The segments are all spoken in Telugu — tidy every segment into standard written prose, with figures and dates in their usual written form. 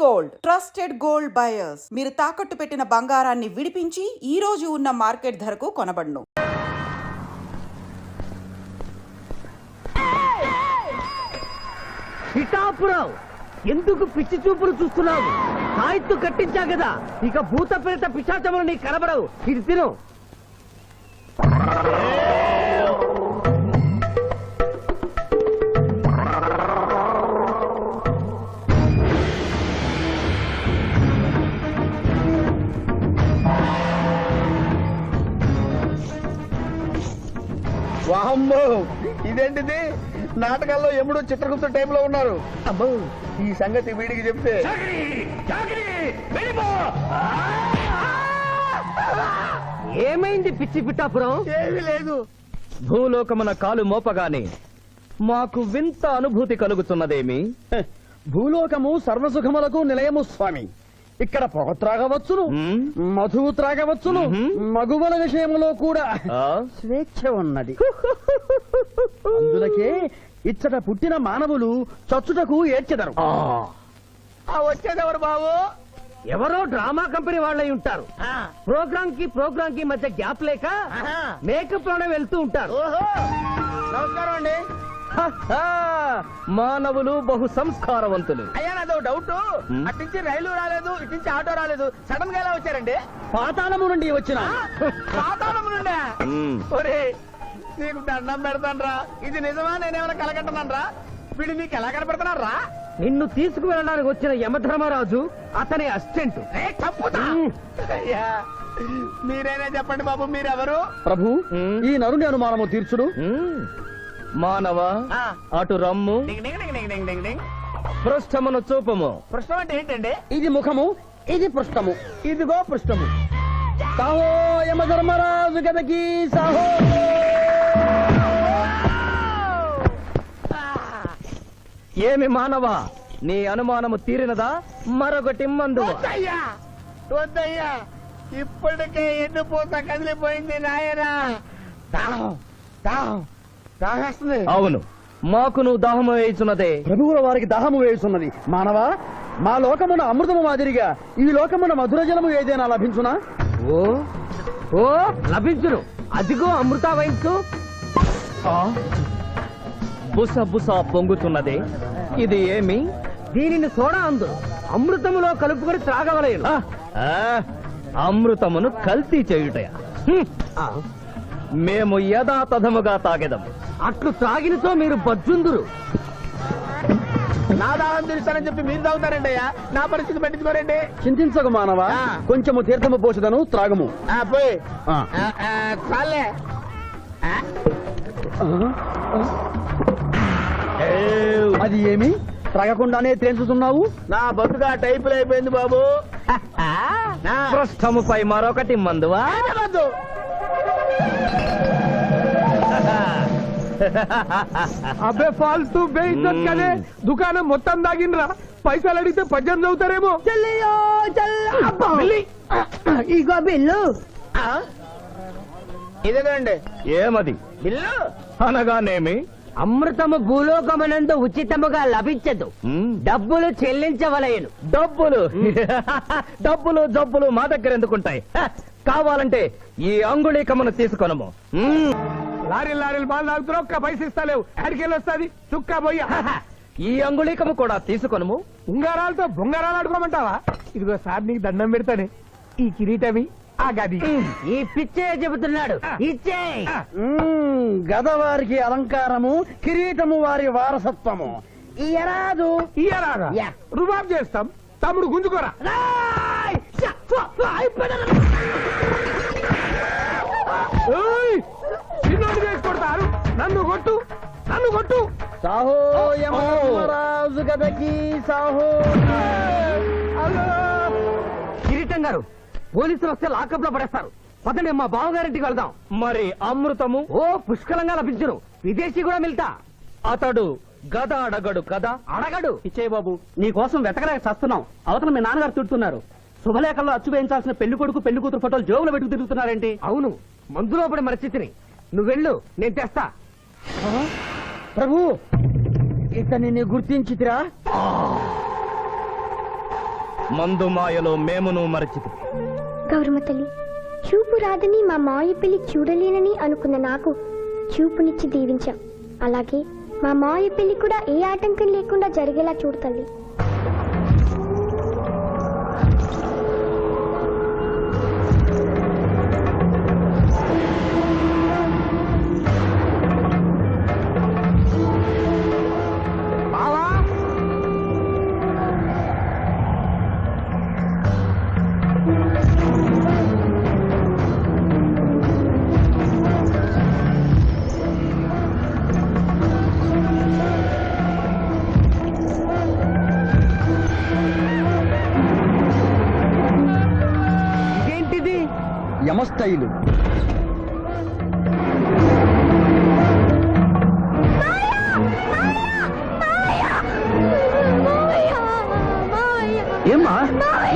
గోల్డ్ ట్రస్టెడ్ గోల్డ్ బయర్స్ మీరు తాకట్టు పెట్టిన బంగారాన్ని విడిపించి ఈ రోజు ఉన్న మార్కెట్ ధరకు కొనబడును. పిఠాపురం ఎందుకు పిచ్చి చూపులు చూస్తున్నావు? సాయిత్తు కట్టించా కదా, ఇక భూత ప్రేత పిశాచములు నీకు కనబడవు. ఇది తిను. వామ్మో, ఇదేంటిది? నాటకాల్లో ఎముడు చిత్రగుప్త టైప్ లో ఉన్నారు. అమ్మో, ఈ సంగతి వీడికి చెప్తే ఏమైంది పిచ్చి పిఠాపురం? ఏమీ లేదు. భూలోకమున కాలు మోపగానే మాకు వింత అనుభూతి కలుగుతున్నదేమి? భూలోకము సర్వసుఖములకు నిలయము స్వామి. ఇక్కడ పొగ త్రాగవచ్చును, మధువు త్రాగవచ్చును, మగువల విషయంలో కూడా స్వేచ్ఛ ఉన్నది. అందులకే ఇచ్చట పుట్టిన మానవులు చచ్చుటకు ఏడ్చెదరు. వచ్చేదెవరు బాబు? ఎవరో డ్రామా కంపెనీ వాళ్ళై ఉంటారు. ప్రోగ్రామ్ కి మధ్య గ్యాప్ లేక మేకప్ లోనే వెళ్తూ ఉంటారు. నమస్కారం అండి. మానవులు బహు సంస్కారవంతులు. అయ్యా, నాదో డౌట్. అట్నుంచి రైలు రాలేదు, ఇట్నుంచి ఆటో రాలేదు, సడన్ గా ఎలా వచ్చారండి? పాతాళము నుండి వచ్చిన. పాతాళము నుండి? ఒరే, నీకు దండం పెడతానరా. ఇది నిజమా? నేనేమైనా కలగంటున్నానరా? వీడు నీకు ఎలా కనపడుతున్నారా? నిన్ను తీసుకువెళ్ళడానికి వచ్చిన యమధర్మరాజు అతని అసిస్టెంట్. అయ్యా, మీరైనా చెప్పండి బాబు, మీరెవరు? ప్రభు, ఈ నరుని అనుమానము తీర్చుడు. మానవ, అటు రమ్ము, పృష్ఠమును చూపము. పృష్ఠం అంటే ఏంటండి? ఇది ముఖము, ఇది పృష్ఠము, ఇదిగో పృష్ఠము. సాహో యమధర్మరాజు గదకి సాహో. ఏమి మానవ, నీ అనుమానము తీరినదా? మరొకటి మందు. వద్దయ్యా, ఇప్పటికే ఎన్నుపూత కదిలిపోయింది నాయనా. దాహేస్తుంది. అవును, మాకును దాహము వేయుచున్నదే. ప్రభువుల వారికి దాహము వేయుచున్నది. మానవ, మా లోకమున అమృతము మాదిరిగా ఈ లోకమున మధుర జలము ఏదైనా లభించునా? ఓ ఓ లభించును. అదిగో అమృత వైన్స్. బుస బుస పొంగుతున్నదే, ఇది ఏమి? దీనిని సోడా అందు అమృతములో కలుపుకొని త్రాగవలేను. అమృతమును కల్తీ చేయుటయా? మేము యథాతథముగా తాగెదము. అట్లు త్రాగినతో మీరు బజ్జుందురు. నా దాహం తీరుస్తానని చెప్పి మీరు తాగుతారండి అయ్యా. నా పరిస్థితి పట్టించుకోరండి. చింతించకు మానవ, కొంచెము తీర్థము పోషదను, త్రాగము. పోయి చాలే. అది ఏమి? త్రాగకుండానే తేల్చుతున్నావు? నా బతుగా టైపులు అయిపోయింది బాబు. పృష్ఠముపై మరొకటి మందువా? అబ్బే ఫాల్తూ బేయిజ్జత్ కదే, దుకాణం మొత్తం దాగినరా. పైసలు అడిగితే పద్యం చదువుతారేమో. ఇగో బిల్లు. ఇదేనండి ఏమది? బిల్లు అనగానేమి? అమృతము భూలోకమునందు ఉచితముగా లభించదు, డబ్బులు చెల్లించవలయను. డబ్బులు డబ్బులు జబ్బులు మా దగ్గర ఎందుకుంటాయి? కావాలంటే ఈ అంగుళీకమును తీసుకొనము. లారీలు బాగా తాగుతున్నావు, ఒక్క పైస ఇస్తలేవు. అడికెళ్ళి వస్తుంది చుక్క పోయ్యా. ఈ అంగుళీకము కూడా తీసుకొనము. ఉంగరాలతో బొంగరాలు ఆడుకోమంటావా? ఇదిగో సార్, నీకు దండం పెడతానే. ఈ కిరీటమి, ఆ గది. ఈ పిచ్చే చెబుతున్నాడు, ఇచ్చే. గదవారికి అలంకారము, కిరీటము వారి వారసత్వము. ఇయరాదు ఇయ్యరాగా రుబాబ్ చేస్తాం. తమ్ముడు గుంజుకోరా. చిన్నోడు చేసి కొడతారు. నన్ను కొట్టు, నన్ను కొట్టు. సాహో యమధర్మరాజు గదకి సాహో. కిరీటం గారు, పోలీసులు వస్తే లాకప్ లో పడేస్తారు. పదండి, మా బావగారింటికి వెళ్దాం. మరి అమృతము? ఓ పుష్కలంగా లభించును. విదేశీ కూడా మిల్తా. అతడు గద అడగడు కదా? అడగడు. ఇచ్చే బాబు, నీ కోసం వెతకలేక చస్తున్నాం. అవతల మీ నాన్నగారు తిడుతున్నారు. శుభలేఖల్లో అచ్చు వేయించాల్సిన పెళ్లి కొడుకు పెళ్లి కూతురు ఫోటోలు జోబులు పెట్టుకు తిరుగుతున్నారేంటి? అవును, మందులో పడి మరచితిని. నువ్వెళ్ళు, నేను తెస్తా. ప్రభు, ఇతన్ని గుర్తించితిరా? మందు మాయలో మేమును మరచితి. గౌరమ్మ తల్లి, చూపు రాదని మా మాయ పెళ్లి చూడలేనని అనుకున్న నాకు చూపునిచ్చి దీవించాం. అలాగే మా మాయ పెళ్లి కూడా ఏ ఆటంకం లేకుండా జరిగేలా చూడు తల్లి. ఇదేంటిది? యమస్థైలు. ఏమ్మా?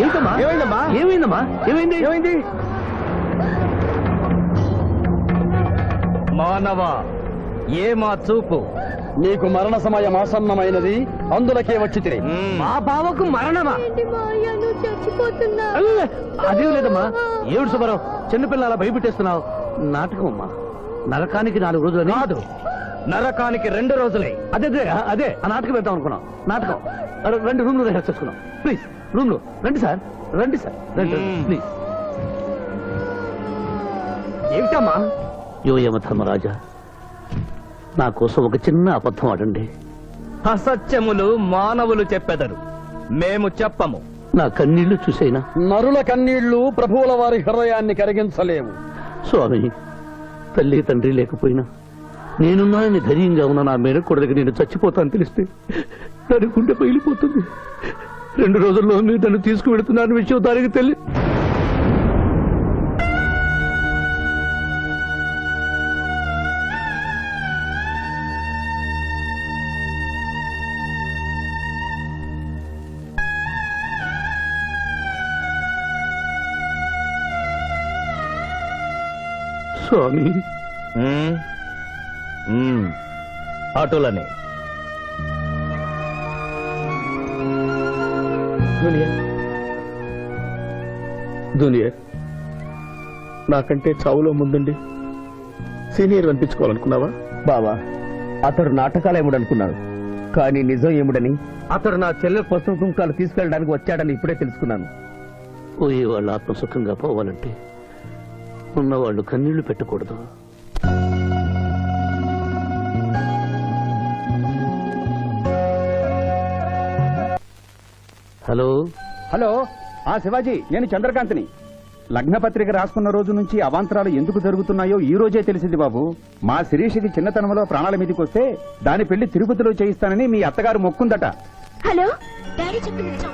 ఏంటమ్మా? ఏమైందమ్మా? ఏమైందమ్మా? ఏమైంది? ఏమైంది? మానవ ఏ మా చూపు. నీకు మరణ సమయం ఆసన్నమైనది, అందులకే వచ్చి తిరిగి. మా బావకు మరణమా? చచ్చిపోతున్నా. అదేం లేదమ్మా. ఏడు సుబ్బారావు, చిన్నపిల్లల భయపెట్టేస్తున్నావు. నాటకం అమ్మా. నరకానికి 4 రోజులు కాదు, నరకానికి 2 రోజులే. అదే అదే ఆ నాటకం పెడతాం అనుకున్నాం. నాటకం 2 రూమ్లు రిహార్స్ చేసుకున్నాం. ప్లీజ్ రూమ్ లో రండి సార్, రండి సార్, రండి ప్లీజ్. ఏమిటమ్మా? యో యమధర్మరాజా, నా కోసం ఒక చిన్న అబద్ధం ఆడండి. అసత్యములు మానవులు చెప్పెదరు, మేము చెప్పము. నా కన్నీళ్లు చూసైనా. నరుల కన్నీళ్లు ప్రభువుల వారి హృదయాన్ని కరిగించలేవు. స్వామి, తల్లి తండ్రి లేకపోయినా నేనున్నానని ధైర్యంగా ఉన్న నా మేనకోడలికి నేను చచ్చిపోతాను తెలిస్తే దాని గుండె పగిలిపోతుంది. 2 రోజుల్లో మీరు నన్ను తీసుకువెడుతున్నాను విషయం దానికి తెలియ. స్వామి, అటులనే జూనియర్, నాకంటే చావులో ముందుండి సీనియర్ అనిపించుకోవాలనుకున్నావా? బావా, అతడు నాటకాలు ఏముడనుకున్నాడు, కానీ నిజం ఏముడని అతడు నా చెల్లె పసుపు కుంకాలు తీసుకెళ్ళడానికి వచ్చాడని ఇప్పుడే తెలుసుకున్నాను. పోయే వాళ్ళు ఆత్మసుఖంగా పోవాలంటే ఉన్నవాళ్ళు కన్నీళ్లు పెట్టకూడదు. హలో హలో, శివాజీ, నేను చంద్రకాంత్ని. లగ్న పత్రిక రాసుకున్న రోజు నుంచి అవాంతరాలు ఎందుకు జరుగుతున్నాయో ఈ రోజే తెలిసింది బాబు. మా శిరీషకి చిన్నతనంలో ప్రాణాల మీదకి వస్తే దాని పెళ్లి తిరుపతిలో చేయిస్తానని మీ అత్తగారు మొక్కుందట. హలో, డాడీ చెప్పింది నిజం.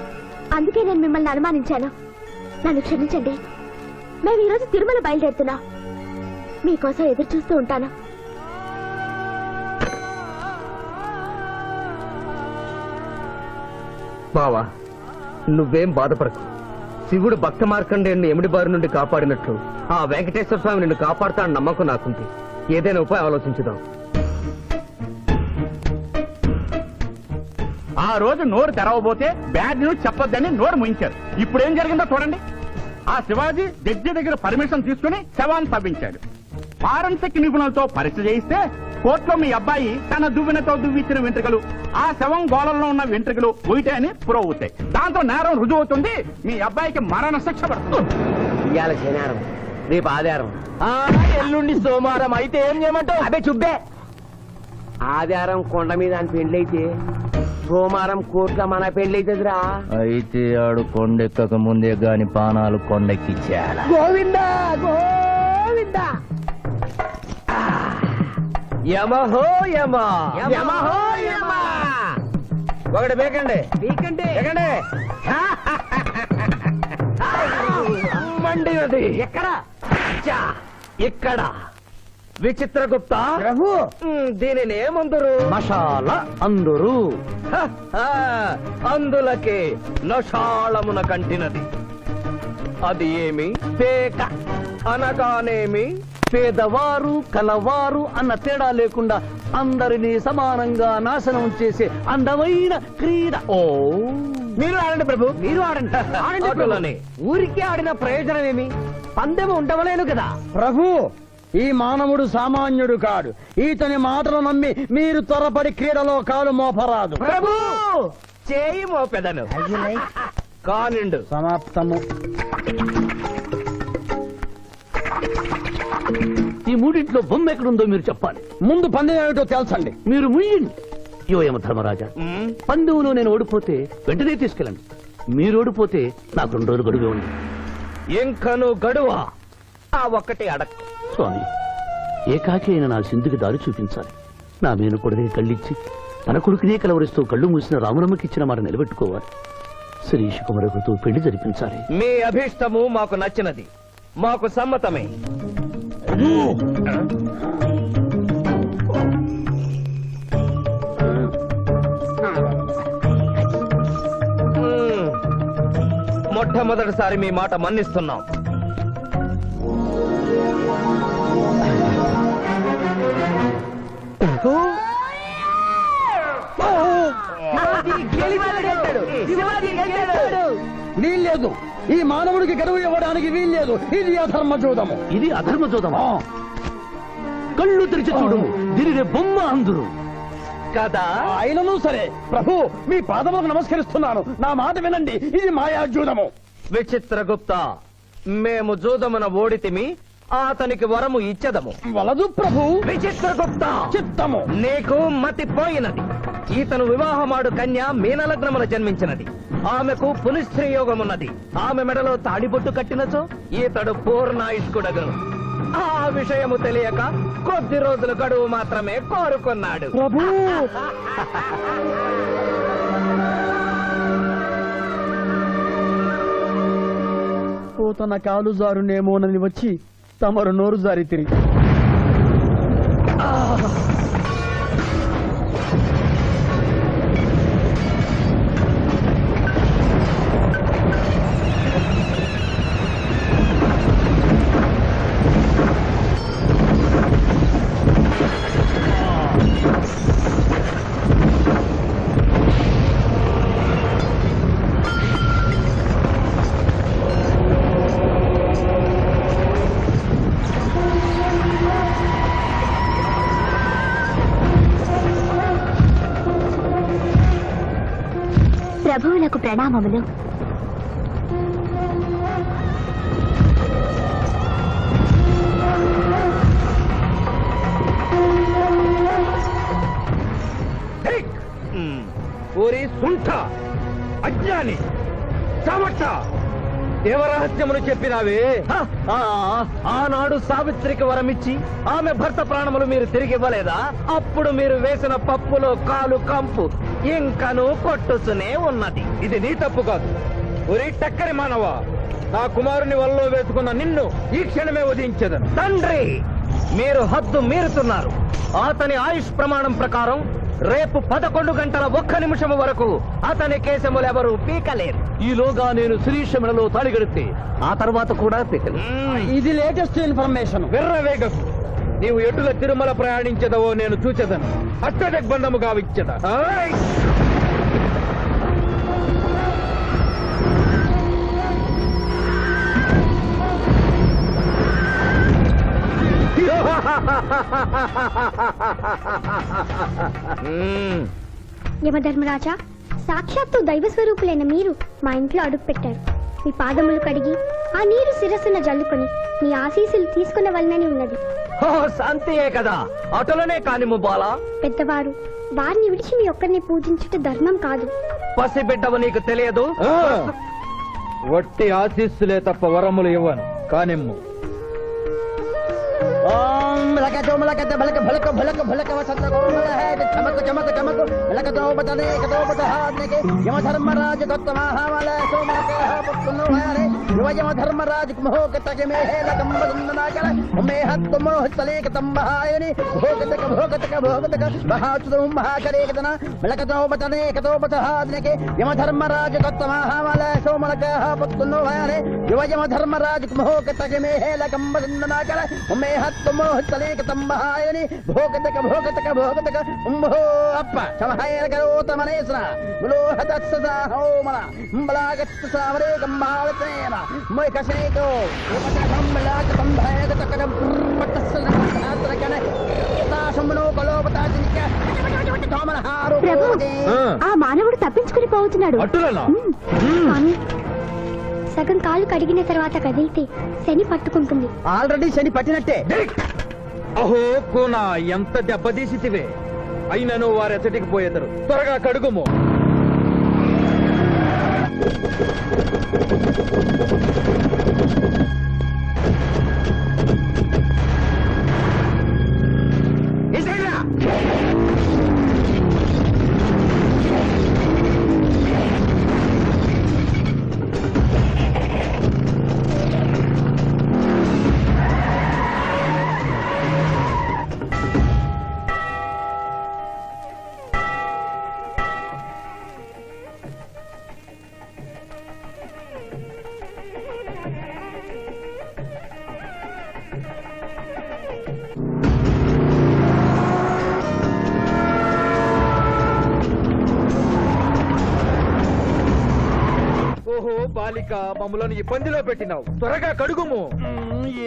అందుకే నేను మిమ్మల్ని అనుమానించాను. నన్ను క్షమించండి. మేము ఈరోజు తిరుమల బయలుదేరుతున్నాం. మీకోసం ఎదురు చూస్తూ ఉంటాను. బావా, నువ్వేం బాధపడకు. శివుడు భక్త మార్కండేయుని ఎముడి బారి నుండి కాపాడినట్లు ఆ వెంకటేశ్వర స్వామి నిన్ను కాపాడుతాడని నమ్మకం నాకుంది. ఏదైనా ఉపాయం ఆలోచించుదాం. ఆ రోజు నోరు తెరవబోతే బ్యాడ్ న్యూస్ చెప్పొద్దని నోరు ముయించారు. ఇప్పుడు ఏం జరిగిందో చూడండి. ఆ శివాజీ జడ్జి దగ్గర పర్మిషన్ తీసుకుని శవాన్ని తవ్వించాడు. ఫారెన్సిక్ నిపుణులతో పరీక్ష చేయిస్తే కోర్టులో మీ అబ్బాయి తన దువ్వెనతో దువ్విచ్చిన వెంట్రుకలు, ఆ శవం గోళంలో ఉన్న వెంట్రుకలు ఒకటే అని ప్రూవ్ అవుతాయి. దాంతో నేరం రుజువు అవుతుంది. మీ అబ్బాయికి మరణ శిక్ష పడుతుంది. ఇవాళ శనివారం, రేపు ఆదివారం, ఎల్లుండి సోమవారం. అయితే ఏం చేయమంటావు? అదే చుబ్బే. ఆదివారం కొండ మీద అని పెళ్ళైతే సోమవారం కోర్టులో మన పెళ్ళైతుందిరా. అయితే ఆడు కొండెక్కక ముందే గాని పానాలు కొండెక్కిచ్చేయాల. గోవిందా గోవిందా. యమహో యమ, యమహో యమ. ఒకటి బేకండి, నీకంటే బేకండి. మండినది ఎక్కడ? ఇక్కడ. విచిత్రగుప్త ప్రభు, దీనిని ఏమందరు? మషాల అందరు. అందులకే నషాళమున కంటినది. అది ఏమి? పేక. అనగానేమి? పేదవారు కలవారు అన్న తేడా లేకుండా అందరినీ సమానంగా నాశనం చేసే అందమైన క్రీడ. ఓ మీరు ఆడండి ప్రభు. మీరు ఆడండి ఆడండి ఆటలోనే. ఊరికే ఆడిన ప్రయోజనం ఏమి? పందెం ఉండవలేను కదా. ప్రభు, ఈ మానవుడు సామాన్యుడు కాడు. ఈతని మాటలు నమ్మి మీరు త్వరపడి క్రీడలో కాలు మోపరాదు. ప్రభు చేయి మోపెదను కానిండు. సమాప్తము. ఈ మూడింట్లో బొమ్మ ఎక్కడుందో మీరు చెప్పాలి. ముందు పందెం ఏమిటో తెలుసండి. మీరు ముయ్యండి. యోయమ ధర్మరాజా, పందెంలో నేను ఓడిపోతే వెంటనే తీసుకెళ్ళండి. మీరు ఓడిపోతే నాకు 2 రోజులు గడువే ఉంది. ఇంకను గడువా? ఆ ఒక్కటే అడక్. స్వామి, ఏకాకి అయిన నా సింధుకి దారి చూపించాలి. నా మేను కొడుకుని కళ్ళిచ్చి తన కొడుకునే కలవరిస్తూ కళ్ళు మూసిన రామరమ్మకి ఇచ్చిన మాట నిలబెట్టుకోవాలి. శిరీష్ కుమారుడితో పెళ్లి జరిపించాలి. మీ అభీష్టము మాకు నచ్చినది, మాకు సమ్మతమే. మొట్టమొదటిసారి మీ మాట మన్నిస్తున్నాం. వీల్లేదు. ఈ మానవుడికి గడువు ఇవ్వడానికి వీల్లేదు. ఇది అధర్మ చూడము. ఇది అధర్మ చూదమా? కళ్ళు తెరిచి చూడు, దీనినే బొమ్మ అందురు కదా. అయినను సరే ప్రభు, మీ పాదములకు నమస్కరిస్తున్నాను. నా మాట వినండి. ఇది మాయాజూదము. విచిత్రగుప్త, మేము జూదమున ఓడితిమి, అతనికి వరము ఇచ్చదము. వలదు ప్రభు. విచిత్రగుప్త, చిత్తము. నీకు మతి పోయినది. ఈతను వివాహమాడు కన్య మీనలగ్నమున జన్మించినది. ఆమెకు పునిస్త్రీ యోగమున్నది. ఆమె మెడలో తాడిబొట్టు కట్టినచో ఈతడు పూర్ణాయుష్కుడగను. ఆ విషయము తెలియక కొద్ది రోజుల గడువు మాత్రమే కోరుకున్నాడు. ప్రభు, తన కాలు జారునేమోనని వచ్చి తమరు నోరు జారి తిరిగి ప్రభువులకు ప్రణామములు. ఓరి సుంఠ, అజ్ఞాని, చమట, దేవరహస్యములు చెప్పినావే. ఆనాడు సావిత్రికి వరమిచ్చి ఆమె భర్త ప్రాణములు మీరు తిరిగి ఇవ్వలేదా? అప్పుడు మీరు వేసిన పప్పులో కాలు కంపు ఇంకను కొట్టుసునే ఉన్నది. ఇది నీ తప్పు కాదు. ఒరి టక్కరి మానవ, నా కుమారుని వల్లో వేసుకున్న నిన్ను ఈ క్షణమే వధించదను. తండ్రి, మీరు హద్దు మీరుతున్నారు. అతని ఆయుష్ ప్రమాణం ప్రకారం రేపు 11 గంటల 1 నిమిషము వరకు అతని కేశములెవరూ పీకలేరు. ఈలోగా నేను శిరీష మెడలో తాళిగడితే ఆ తర్వాత కూడా పీకలే. ఇది లేటెస్ట్ ఇన్ఫర్మేషన్. వెర్రవేగకు. నీవు ఎటుల తిరుమల ప్రయాణించదవో నేను చూచెదను. అష్టదిగ్బంధము గావిచ్చద. యమధర్మరాజా, సాక్షాత్తు దైవ స్వరూపులైన మీరు మా ఇంట్లో అడుగు పెట్టారు. మీ పాదములు కడిగి ఆ నీరు శిరస్సున జల్లుకొని మీ ఆశీస్సులు తీసుకునవలనని ఉన్నది. శాంతియే కదా, అటులనే కానిము బాలా. పెద్దవారు, వారిని విడిచి మీ ఒక్కరిని పూజించుట ధర్మం కాదు. పసిబిడ్డవు నీకు తెలియదు. వట్టి ఆశీస్సులే తప్ప వరములు ఇవ్వను. కానిమ్ము. యమధర్మరాజ యువయమధర్మరాజ యువయమధర్మరాజ శనేక తంబహాయని భోగతక భోగతక భోగతక ఉంభో అప్ప సమహాయన కరోతమనేసన ములోహతత్సద హోమన అంబలాగత్త సావరే కంబావతేన మై కశనేకో ఉపతకంబలాక తంభాయగతకం పట్టసన ధాత్రకన తాశమనో కలోపతాజినిక తోమనహారో ప్రభు ఆ మానవుడు తప్పించుకుని పోతున్నాడు అట్టులనా స్వామి సగం కాలు కడిగిన తర్వాత కదిలితే శని పట్టుకుంటుంది ఆల్రెడీ శని పట్టినట్టే అహో కోనా ఎంత దెబ్బతీసితివే అయినను వారెచ్చటికి పోయేదరు త్వరగా కడుగుము ఓహో బాలిక మమ్మలను ఇబ్బందిలో పెట్టినావు త్వరగా కడుగుము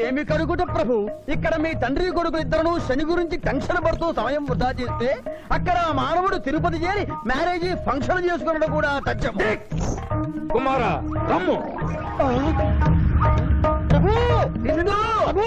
ఏమి కడుగుట ప్రభు ఇక్కడ మీ తండ్రి కొడుకు ఇద్దరు శని గురించి టెన్షన్ పడుతూ సమయం వృధా చేస్తే అక్కడ ఆ మానవుడు తిరుపతి చేరి మ్యారేజ్ ఫంక్షన్ చేసుకున్నాడు కూడా తథ్యం కుమారా రమ్ము ప్రభు నిన్ను ప్రభు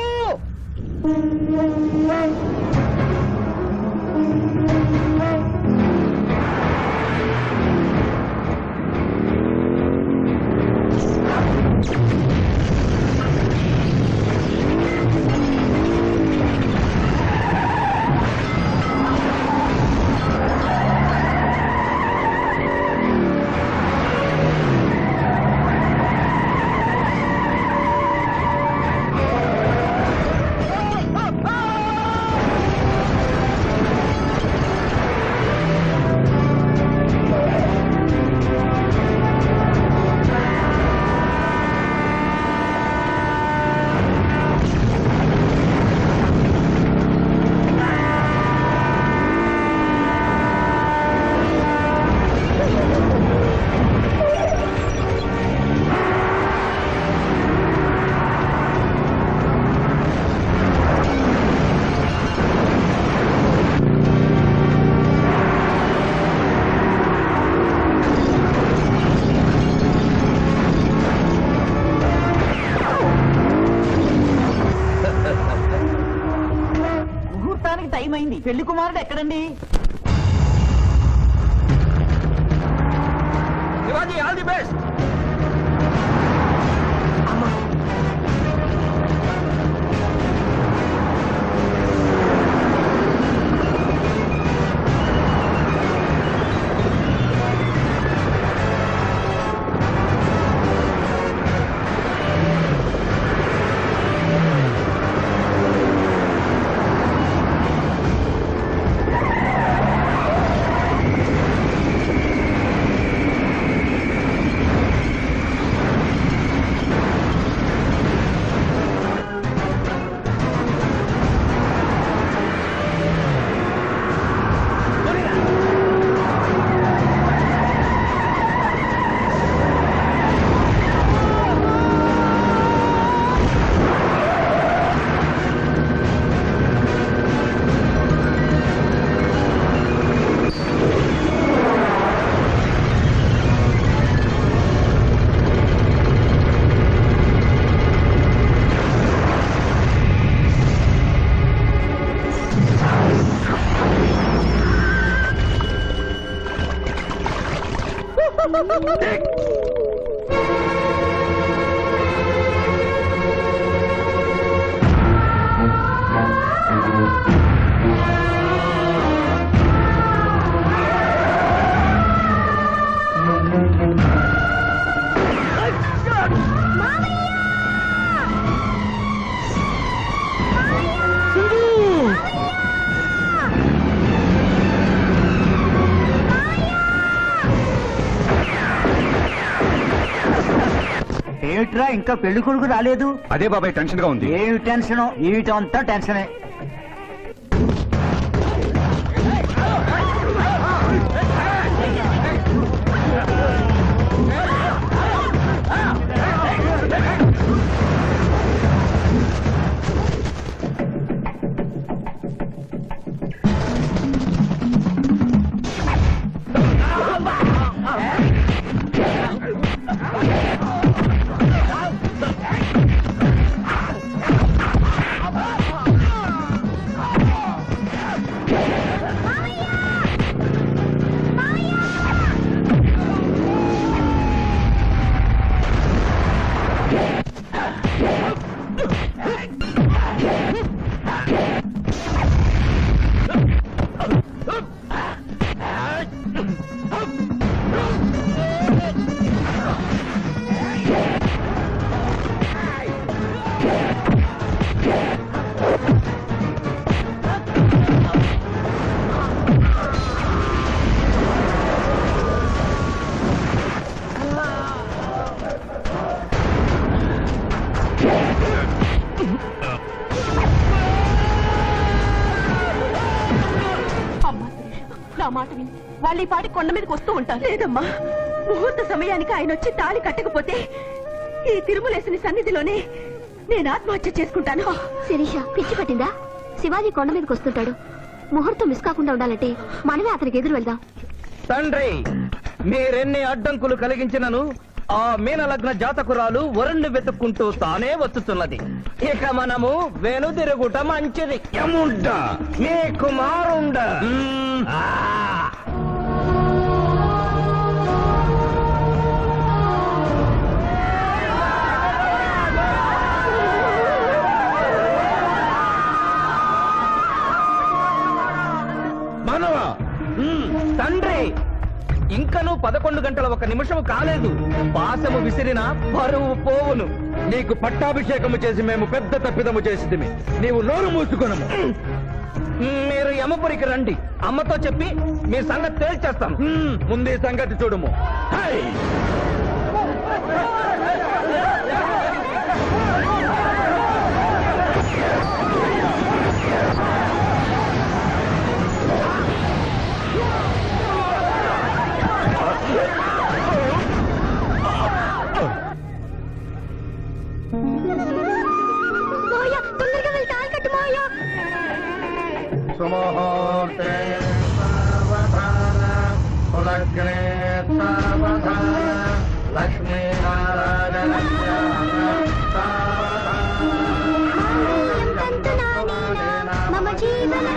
టైం అయింది పెళ్లి కుమారుడు ఎక్కడండి శివాజీ ఆల్ ది బెస్ట్ ఏమిట్రా ఇంకా పెళ్లి కొడుకు రాలేదు అదే బాబాయ్ టెన్షన్ గా ఉంది. ఏమి టెన్షన్ ఏమిటంతా టెన్షనే మాట విని వాళ్ళు ఈ పాటి కొండ మీదకి వస్తూ ఉంటారు. లేదమ్మా, ముహూర్త సమయానికి ఆయన వచ్చి తాళి కట్టకపోతే ఈ తిరుమలేసిన సన్నిధిలోనే నేను ఆత్మహత్య చేసుకుంటాను. శిరీష పిచ్చి పట్టిందా? శివాజీ కొండ మీదకి వస్తుంటాడు. ముహూర్తం మిస్ కాకుండా ఉండాలంటే మనమే అతనికి ఎదురు వెళ్దాం. తండ్రి, మీరెన్ని అడ్డంకులు కలిగించినను ఆ మీనలగ్న జాతకురాలు వరుణ్ణి వెతుక్కుంటూ తానే వస్తున్నది. ఇక మనము వెనుదిరుగుట మంచిది. యముండ మీ కుమారుండ. మానవా, తండ్రి, ఇంకనూ 11 గంటల 1 నిమిషము కాలేదు. పాశము విసిరిన పరువు పోవును. నీకు పట్టాభిషేకము చేసి మేము పెద్ద తప్పిదము చేసిదిమి. నీవు నోరు మూసుకొనము. మీరు యమపురికి రండి. అమ్మతో చెప్పి మీ సంగతి తేల్చేస్తాం. ముందు ఈ సంగతి చూడము. హై! మాయా, తొందరగా వెళ్ళి తాళి కట్టు మాయా. సుముహూర్తే సావధాన, పులగ్నే సావధాన, లక్ష్మీనారాయణ మమ జీవన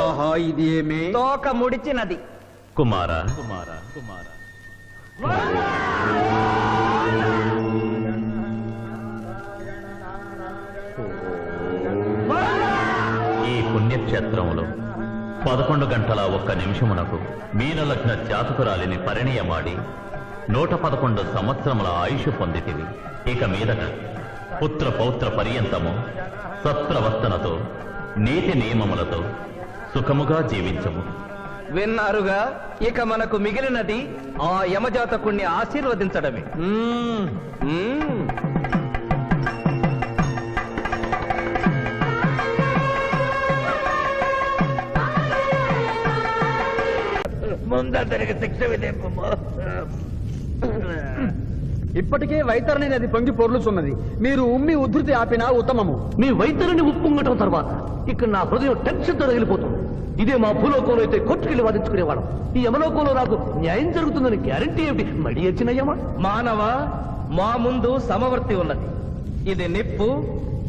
ఆహా, ఇది ఏమి? తోక ముడిచినది. కుమారా, ఈ పుణ్యక్షేత్రంలో 11 గంటల 1 నిమిషమునకు మీనలగ్న జాతకురాలిని పరిణయమాడి 111 సంవత్సరముల ఆయుష్ పొందితివి. ఇక మీదట పుత్ర పౌత్ర పర్యంతము సత్ప్రవర్తనతో నీతి నియమములతో సుఖముగా జీవించము. విన్నారుగా, ఇక మనకు మిగిలినది ఆ యమజాతకుణ్ణి ఆశీర్వదించడమే. ముందరికి శిక్ష విధింపము. ఇప్పటికే వైతరణి నది పొంగి పొర్లుచున్నది. మీరు ఉమ్మి ఉధృతి ఆపినా ఉత్తమము. మీ వైద్యుని ఉప్పొంగటం తర్వాత ఇక్కడ నా హృదయం టెన్షన్తో రగిలిపోతుంది. ఇదే మా భూలోకంలో అయితే కోర్టుకెళ్ళి వాదించుకునేవాళ్ళం. ఈ యమలోకంలో నాకు న్యాయం జరుగుతుందని గ్యారంటీ ఏమిటి? మడి వచ్చినయ్యమా? మానవ, మా ముందు సమవర్తి ఉన్నది. ఇది నిప్పు,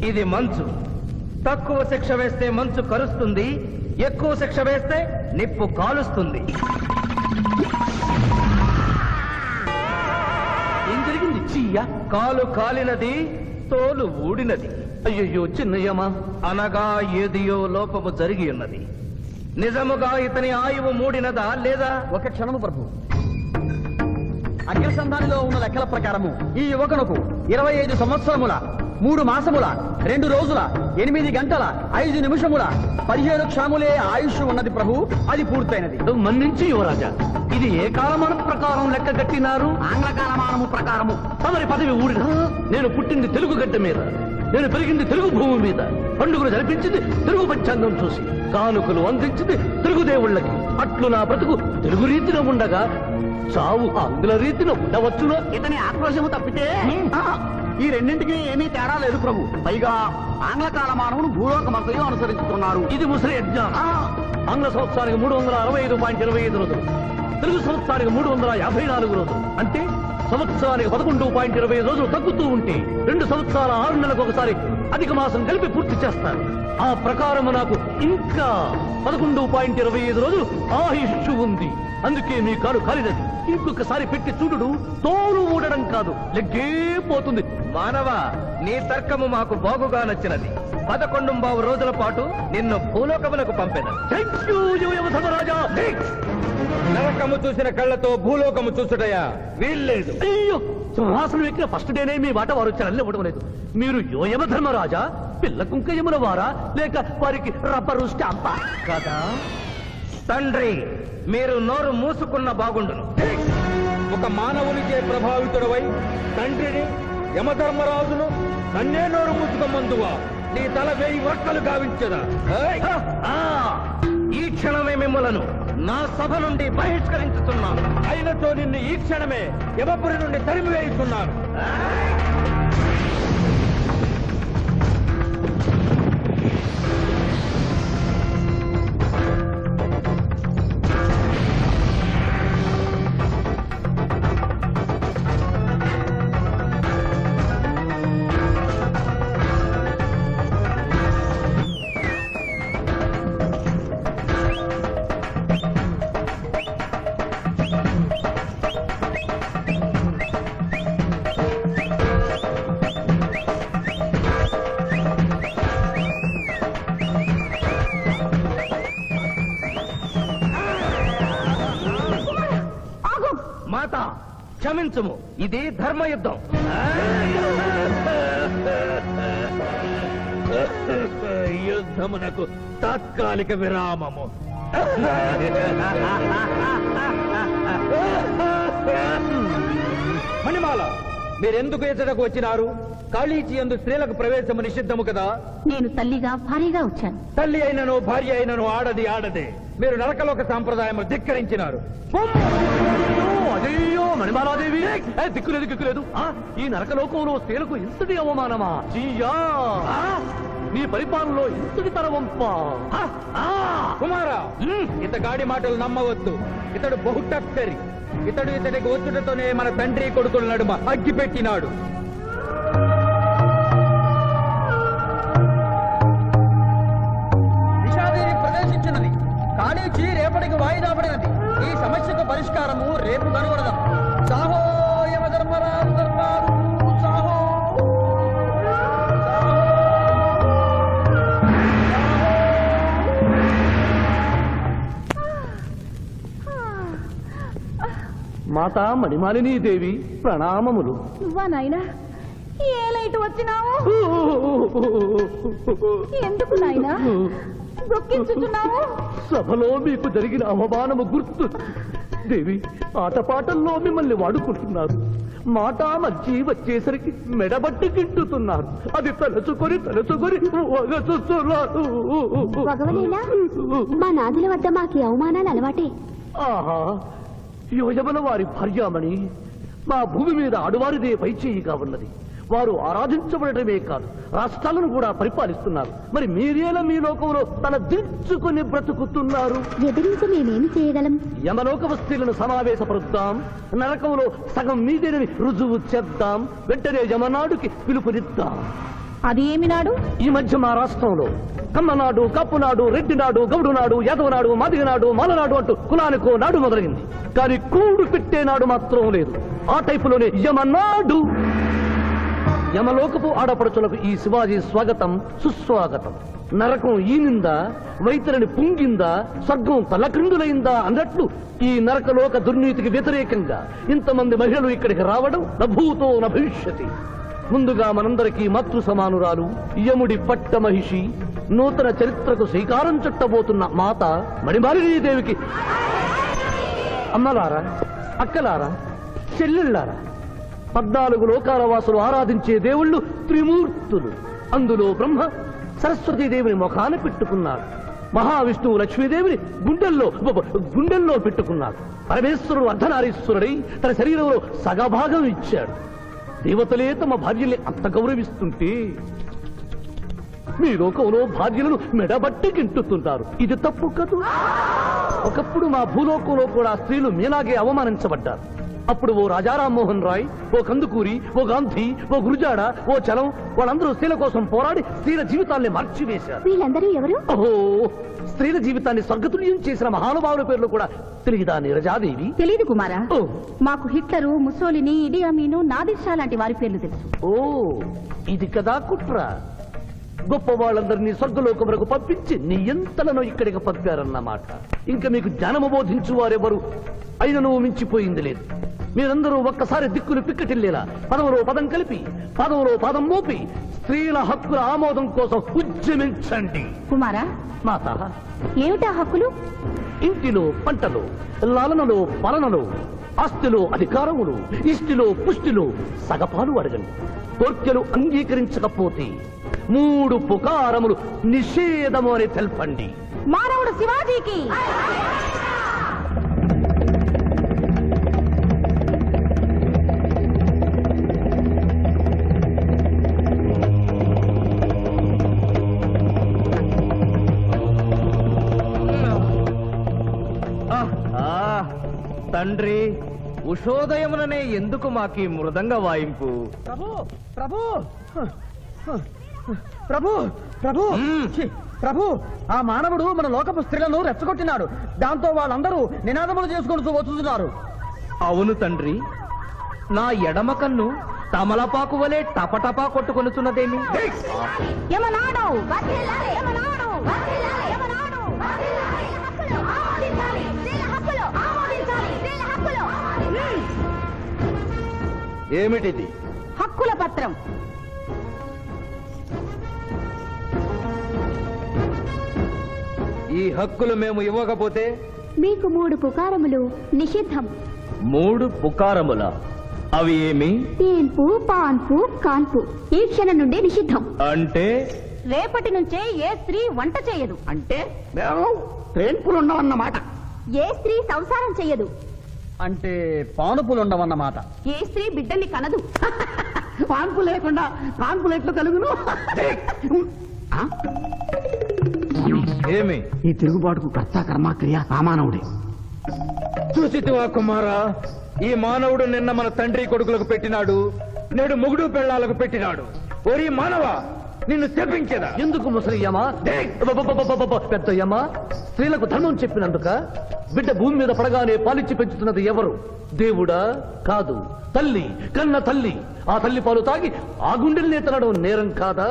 ఇది మంచు. తక్కువ శిక్ష వేస్తే మంచు కరుస్తుంది, ఎక్కువ శిక్ష వేస్తే నిప్పు కాలుస్తుంది. ఏం జరిగింది? చీయా, కాలు కాలినది, తోలు ఊడినది. అయ్యయ్యో చిన్నయ్యమా. అనగా ఏదియో లోపము జరిగి ఉన్నది. నిజముగా ఇతని ఆయువు మూడినదా లేదా? ఒక క్షణము ప్రభు. అగ్రసంధానిలో ఉన్న లెక్కల ప్రకారము ఈ యువకునకు 25 సంవత్సరముల 3 మాసముల 2 రోజుల 8 గంటల 5 నిమిషముల 15 క్షణములే ఆయుష్ ఉన్నది ప్రభు. అది పూర్తయినది. మన్నించి యువరాజా, ఇది ఏ కాలమానం ప్రకారం లెక్క కట్టినారు? ఆంగ్ల కాలమానము ప్రకారము. తమరి పదవి ఊడిన నేను పుట్టింది తెలుగు గడ్డ మీద, నేను పెరిగింది తెలుగు భూమి మీద, పండుగలు జరిపించింది తెలుగు పంచాంగం చూసి, కానుకలు అందించింది తెలుగు దేవుళ్ళకి. అట్లు నా బ్రతుకు తెలుగు రీతిలో ఉండగా చావు ఆంగ్ల రీతిలో ఉండవచ్చునా? ఇతని ఆక్రోశము తప్పితే ఈ రెండింటికి ఏమీ తేడా లేదు ప్రభు. పైగా ఆంగ్ల కాలమానమును భూలోకమంతయు అనుసరిస్తున్నారు. ఇది ముసలి యజ్ఞం. ఆంగ్ల సంవత్సరానికి 365.25 రోజులు, తెలుగు సంవత్సరానికి 354 రోజులు. అంటే సంవత్సరానికి 11.25 రోజులు తగ్గుతూ ఉంటే 2 సంవత్సరాల 6 నెలలకు ఒకసారి అధిక మాసం కలిపి పూర్తి చేస్తారు. ఆ ప్రకారం నాకు ఇంకా 11.25 రోజులు ఆయుష్షు ఉంది. అందుకే మీ కాలు కాలినది. ఇంకొకసారి పెట్టి చూడు, తోలు ఊడడం కాదు, లెగ్గే పోతుంది. మానవ, నీ తర్కము మాకు బాగుగా నచ్చినది. 11 రోజుల పాటు నిన్ను భూలోకములకు పంపెను. థ్యాంక్ యూ యువధర్మరాజా. నరకము చూసిన కళ్ళతో భూలోకము చూసుటయా వీల్లేదు. అయ్యో, సింహాసనం ఎక్కిన ఫస్ట్ డేనే మీ మాట వారు చలన్ని ఇవ్వడం లేదు. మీరు యోయమ ధర్మరాజా, పిల్ల కుంకయమున వారా, లేక వారికి రబ్బరు స్టాంపా? కదా తండ్రి, మీరు నోరు మూసుకున్న బాగుండును. ఒక మానవునిచే ప్రభావితుడవై తండ్రిని యమధర్మరాజును నన్నే నోరు ముచ్చుకోమందువా నీ తల 1000 వక్కలు గావించదా? ఈ క్షణమే మిమ్మలను నా సభ నుండి బహిష్కరించుతున్నాను. అయినతో నిన్ను ఈ క్షణమే యమపురి నుండి తరిమివేయుతున్నాను. మాత క్షమించుము, ఇది ధర్మయుద్ధం. యుద్ధమునకు తాత్కాలిక విరామము. మణిమాల, మీరెందుకు ఎచ్చటకు వచ్చినారు? కాళీచి యందు స్త్రీలకు ప్రవేశము నిషిద్ధము కదా. నేను తల్లిగా భారీగా వచ్చాను. తల్లి అయినను భార్య అయినను ఆడది ఆడదే. మీరు నరకలోక సాంప్రదాయము ధిక్కరించినారు. అయ్యో మణిమాలాదేవి, దిక్కులేదు. ఈ నరకలోకంలో స్త్రీలకు ఇంతటి అవమానమా? చీయా, నీ పరిపాలనలో ఇంతటి తరవంపా? కుమారా, ఇతగాడి మాటలు నమ్మవద్దు. ఇతడు బహుటక్కరి. ఇతడికి వచ్చుటతోనే మన తండ్రి కొడుకుల నడుమ అగ్గి పెట్టినాడు. విషాదేవి ప్రవేశించినది. కాళీచి రేపటికి వాయిదా పడినది. ఈ సమస్యకు పరిష్కారము రేపు కనుగొడదాం. సాహో యమధర్మరాజు ధర్మాలు, సాహో. మాతా మణిమాలినీ దేవి ప్రణామములు. నువ్వా నాయనా? ఏ లైట్ వచ్చినావు? ఎందుకు నాయనా దొక్కించుతున్నావు? సభలో మీకు జరిగిన అవమానము గుర్తు. దేవి, ఆటపాటల్లో మిమ్మల్ని వాడుకుంటున్నారు. మాట మర్చి వచ్చేసరికి మెడబట్టి తింటున్నారు. అది తలుచుకొని వగచుస్తున్నారు. భగవనేనా, మా నాదుల వద్ద మాకు అవమానాలు అలవాటే. ఆహా, యోజముల వారి భార్యామణి మా భూమి మీద ఆడువారిదే పైచేయిగా ఉన్నది. వారు ఆరాధించబడటమే కాదు, రాష్ట్రాలను కూడా పరిపాలిస్తున్నారు. మరి మీరేలా మీ లోకంలో తల దించుకుని బ్రతుకుతున్నారు? ఎదిరించి మేమేమి చేయగలం? యమలోక వస్తువులను సమావేశపరుద్దాం. నరకంలో సగం మీదేనని రుజువు చేద్దాం. వెంటనే యమనాడుకి పిలుపునిద్దాం. అది ఏమి నాడు? ఈ మధ్య మా రాష్ట్రంలో కమ్మనాడు, కప్పునాడు, రెడ్డినాడు, గౌడునాడు, యాదవనాడు, మాదిగనాడు, మాలనాడు అంటూ కులానికో నాడు మొదలైంది. కానీ కూడు పెట్టే నాడు మాత్రం లేదు. ఆ టైపులోనే యమనాడు. యమలోకపు ఆడపడుచులకు ఈ శివాజీ స్వాగతం సుస్వాగతం. నరకం ఈనిందా, వైతరిని పుంగిందా, స్వర్గం తలక్రిందులైందా అన్నట్లు ఈ నరకలోక దుర్నీతికి వ్యతిరేకంగా ఇంతమంది మహిళలు ఇక్కడికి రావడం నభూతో నభవిష్యతి. ముందుగా మనందరికీ మాతృ సమానురాలు, యముడి పట్ట మహిషి, నూతన చరిత్రకు శ్రీకారం చుట్టబోతున్న మాత మణిమాలినీదేవికి అమ్మలారా, అక్కలారా, చెల్లెళ్ళారా, 14 లోకాల వాసులు ఆరాధించే దేవుళ్ళు త్రిమూర్తులు. అందులో బ్రహ్మ సరస్వతీదేవిని ముఖాన పెట్టుకున్నాడు. మహావిష్ణువు లక్ష్మీదేవిని గుండెల్లో పెట్టుకున్నాడు. పరమేశ్వరుడు అర్ధనారీశ్వరుడై తన శరీరంలో సగభాగం ఇచ్చాడు. దేవతలే తమ భార్యల్ని అంత గౌరవిస్తుంటే మీ లోకంలో భార్యలను మెడబట్టి గింటుతుంటారు. ఇది తప్పు కదూ. ఒకప్పుడు మా భూలోకంలో కూడా స్త్రీలు మీలాగే అవమానించబడ్డారు. అప్పుడు ఓ రాజా రామ్మోహన్ రాయ్, ఓ కందుకూరి, ఓ గాంధీ, ఓ గురుజాడ, ఓ చలం వాళ్ళందరూ స్త్రీల కోసం పోరాడి స్త్రీల జీవితాల్ని మార్చివేశారు. వీళ్ళందరూ ఎవరు? ఓహో, స్త్రీల జీవితాన్ని స్వర్గతుల్యం చేసిన మహానుభావుల పేర్లు కూడా తెలియదా నీరజాదేవి? తెలీదు కుమారా. ఓ, మాకు హిట్లరు, ముసోలిని, ఇడి అమీను, నాదిర్ లాంటి వారి పేర్లు తెలుసు. ఓ, ఇది కదా కుట్ర. గొప్ప వాళ్ళందరినీ స్వర్గలోకములకు పంపించి నీ ఎంతలను ఇక్కడికి పంపారన్నమాట. ఇంకా మీకు జ్ఞానము బోధించు వారెవరు అయినను మించిపోయింది లేదు. మీరందరూ ఒక్కసారి దిక్కులు పిక్కటిల్లేలా పదవులో పదం కలిపి, పదవులో పదం మోపి స్త్రీల హక్కుల ఆమోదం కోసం ఉద్యమించండి. కుమారా, మాత, ఏమిటా హక్కులు? ఇంటిలో పంటలో, లాలనలో, పాలనలో, ఆస్తిలో అధికారములు, ఇష్టిలో పుష్టిలో సగపాలు అడగండి. కోర్కెలు అంగీకరించకపోతే 3 పుకారములు నిషేధము అని తెల్పండి. మానవుడు శివాజీకి తండ్రి, ఉషోదయముననే ఎందుకు మాకీ మృదంగ వాయింపు? ప్రభు ప్రభు ప్రభు ప్రభు ఛీ, ప్రభు ఆ మానవుడు మన లోకపు స్త్రీలను రెచ్చగొట్టినాడు. దాంతో వాళ్ళందరూ నినాదములు చేసుకుంటూ వచ్చుతున్నారు. అవును తండ్రి, నా ఎడమ కన్ను తమలపాకు వలె టపటపా కొట్టుకొనుచున్నదేమి? యమనాడు వర్ధిల్లాలి, యమనాడు వర్ధిల్లాలి, యమనాడు వర్ధిల్లాలి. హక్కులు ఆమోదించాలి, స్త్రీల హక్కులు ఆమోదించాలి, స్త్రీల హక్కులు. ఏమిటిది? హక్కుల పత్రం. ఈ హక్కులు మేము ఇవ్వకపోతే? మీకు 3 పుకారములు నిషిద్ధం. 3 పుకారముల? అవి ఏమి? తేన్పు, పాన్పు, కాన్పు ఈ క్షణం నుండి నిషిద్ధం. అంటే రేపటి నుంచే ఏ స్త్రీ వంట చేయదు. అంటే మేము ట్రేన్పులుండవన్నమాట. ఏ స్త్రీ సంసారం చెయ్యదు. అంటే పానుపులుండవన్నమాట. ఏ స్త్రీ బిడ్డల్ని కనదు. పాన్పు లేకుండా కాన్పులు ఎట్లు కలుగును? ఆ? ఏమి? ఈ తిరుగుబాటుకు కర్త కర్మక్రియ రామానవుడే. చూసితివా కుమారా, ఈ మానవుడు నిన్న మన తండ్రి కొడుకులకు పెట్టినాడు, నేడు మొగుడు పెళ్ళాలకు పెట్టినాడు. ఓరి మానవ, నిన్ను శపించదా? ఎందుకు ముసలియమా? పెద్దయ్యమ్మా, స్త్రీలకు ధర్మం చెప్పినందుక? బిడ్డ భూమి మీద పడగానే పాలిచ్చి పెంచుతున్నది ఎవరు? దేవుడా? కాదు, తల్లి, కన్న తల్లి. ఆ తల్లి పాలు తాగి ఆ గుండెల్ని తినడం నేరం కాదా?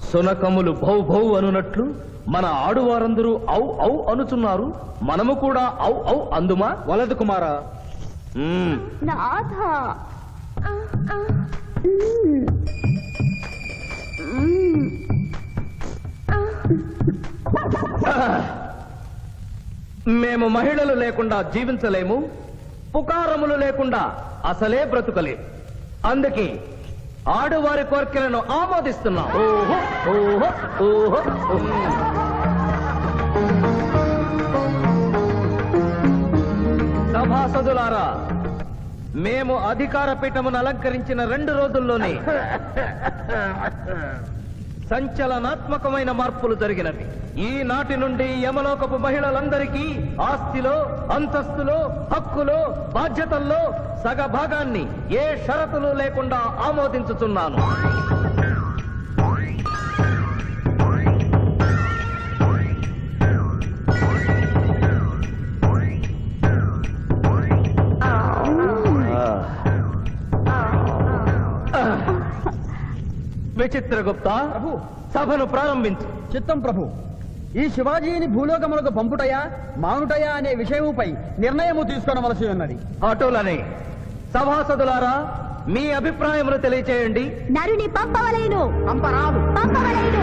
సునకములు భౌ భౌ అనునట్లు మన ఆడువారందరూ ఔ ఔ అనుచున్నారు. మనము కూడా ఔ ఔ అందుమా? వలదు కుమారా. నాథ మేము మహిళలు లేకుండా జీవించలేము, పుకారములు లేకుండా అసలే బ్రతుకలేము. అందుకే ఆడువారి కోరికలను ఆమోదిస్తున్నాం. ఓహో ఓహో ఓహో ఓహో. సభాసదులారా, మేము అధికార పీఠమును అలంకరించిన 2 రోజుల్లోనే సంచలనాత్మకమైన మార్పులు జరిగినవి. ఈనాటి నుండి యమలోకపు మహిళలందరికీ ఆస్తిలో, అంతస్తులో, హక్కులో, బాధ్యతల్లో సగభాగాన్ని ఏ షరతులు లేకుండా ఆమోదించుతున్నాను. విచిత్రగుప్త, సభను ప్రారంభించు. చిత్తం ప్రభు. ఈ శివాజీని భూలోకములకు పంపుటయా మానుటయా అనే విషయముపై నిర్ణయము తీసుకోవలసి ఉన్నది. అటులనే సభాసదులారా, మీ అభిప్రాయములు తెలియచేయండి. నరుని పంపవలేను. పంపరాదు. పంపవలేను.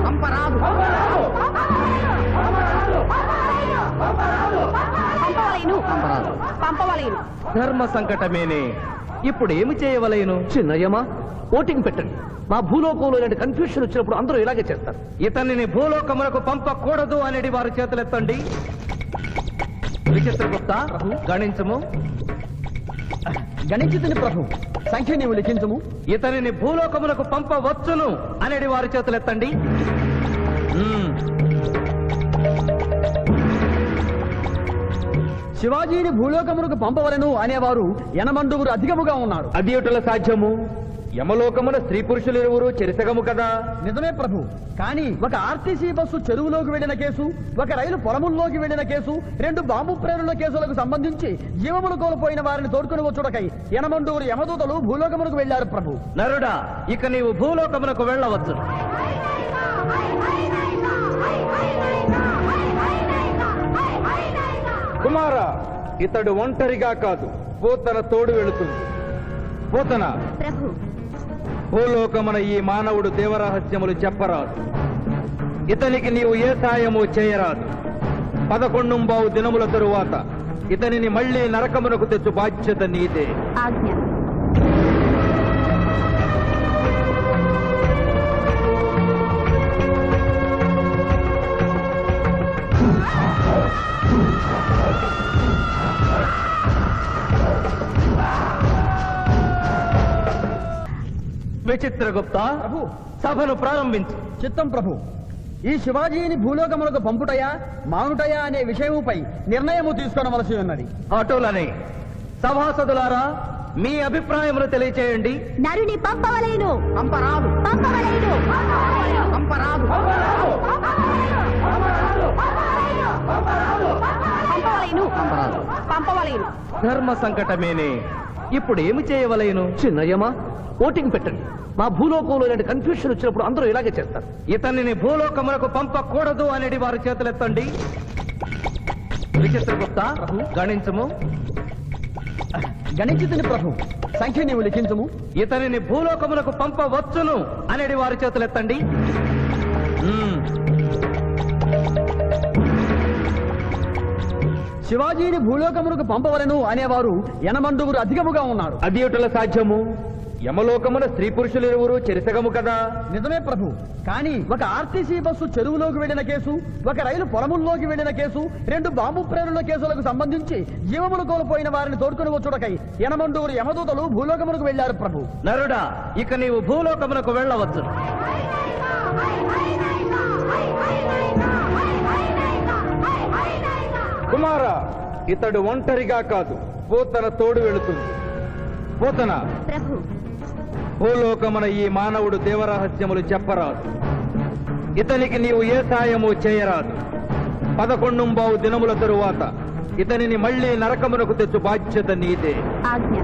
పంపరాదు. పంపవలేను. పంపవలేను. ధర్మ సంకటమేనే. ఇప్పుడు ఏమి చేయవలేను? చిన్నయ్యమా, ఓటింగ్ పెట్టండి. మా భూలోకంలో ఇలాంటి కన్ఫ్యూషన్ వచ్చినప్పుడు అందరూ ఇలాగే చేస్తారు. ఇతనిని భూలోకములకు పంపకూడదు అనేది వారి చేతులెత్తండి. విచిత్రగుప్త, గణించము. గణించుతుని ప్రభు. సంఖ్య నీవు లిఖించము. ఇతనిని భూలోకములకు పంపవచ్చును అనేది వారి చేతులెత్తండి. శివాజీని భూలోకములకు పంపవలను అనేవారు 80 అధికముగా ఉన్నారు. అది ఎటుల సాధ్యము? యమలోకమున స్త్రీ పురుషులు ఇరువురు చెరిసగము కదా. నిజమే ప్రభు. కానీ ఒక ఆర్టీసీ బస్సు చెరువులోకి వెళ్లిన కేసు, ఒక రైలు పొలముల్లోకి వెళ్లిన కేసు, 2 బాంబు ప్రేరుల కేసులకు సంబంధించి జీవములు కోల్పోయిన వారిని తోడుకుని వచ్చుటకై 80 యమదూతలు భూలోకమునకు వెళ్లారు ప్రభు. నరుడా, ఇక నీవు భూలోకమునకు వెళ్ళవచ్చు. కుమారా, ఇతడు ఒంటరిగా కాదు, పోతన తోడు వెళుతుంది. పోతన, ప్రభు. భూలోకమున ఈ మానవుడు దేవరహస్యములు చెప్పరాదు. ఇతనికి నీవు ఏ సాయము చేయరాదు. 11 దినముల తరువాత ఇతనిని మళ్ళీ నరకమునకు తెచ్చు బాధ్యత నీదే. ఆజ్ఞ. విచిత్రగుప్త, ప్రభు. సభను ప్రారంభించు. చిత్తం ప్రభు. ఈ శివాజీని భూలోకములకు పంపుటయా మానుటయా అనే విషయముపై నిర్ణయము తీసుకొనవలసి ఉన్నది. అటులనే సభాసదులారా, మీ అభిప్రాయములు తెలియచేయండి. నరుని పంపవలేను. పంపరాదు. పంపవలేను. పంపరాదు. పంపవలేను. పంపవలేను. ధర్మ సంకటమేనే. ఇప్పుడు ఏమి చేయవలేను? చిన్నయ్యమా, ఓటింగ్ పెట్టండి. మా భూలోకంలో ఇలాంటి కన్ఫ్యూషన్ వచ్చినప్పుడు అందరూ ఇలాగే చేస్తారు. ఇతనిని భూలోకములకు పంపకూడదు అనేది వారి చేతులెత్తండి. విచిత్రగుప్త, గణించము. గణించుతుని ప్రభు. సంఖ్య నీవు లిఖించము. ఇతనిని భూలోకములకు పంపవచ్చును అనేది వారి చేతులెత్తండి. శివాజీని భూలోకములకు పంపవలను అనేవారు ఎనమండుగురు అధికముగా ఉన్నారు. అది ఎటుల సాధ్యము? యమలోకమున స్త్రీ పురుషులు ఇరువురు చెరిసగము కదా. నిజమే ప్రభు. కానీ ఒక ఆర్టీసీ బస్సు చెరువులోకి వెళ్లిన కేసు, ఒక రైలు పొలముల్లోకి వెళ్లిన కేసు, 2 బాంబు ప్రేరుల కేసులకు సంబంధించి జీవములు కోల్పోయిన వారిని తోడుకుని వచ్చుటకై ఎనమండుగురు యమదూతలు భూలోకములకు వెళ్లారు ప్రభు. నరుడా, ఇక నీవు భూలోకమునకు వెళ్ళవచ్చు. కుమార, ఇతడు ఒంటరిగా కాదు, పోతన తోడు వెళుతుంది. పోతన, ప్రభు. భూలోకమున ఈ మానవుడు దేవరహస్యములు చెప్పరాదు. ఇతనికి నీవు ఏ సాయము చేయరాదు. 11 దినముల తరువాత ఇతనిని మళ్ళీ నరకమునకు తెచ్చు బాధ్యత నీదే. ఆజ్ఞ.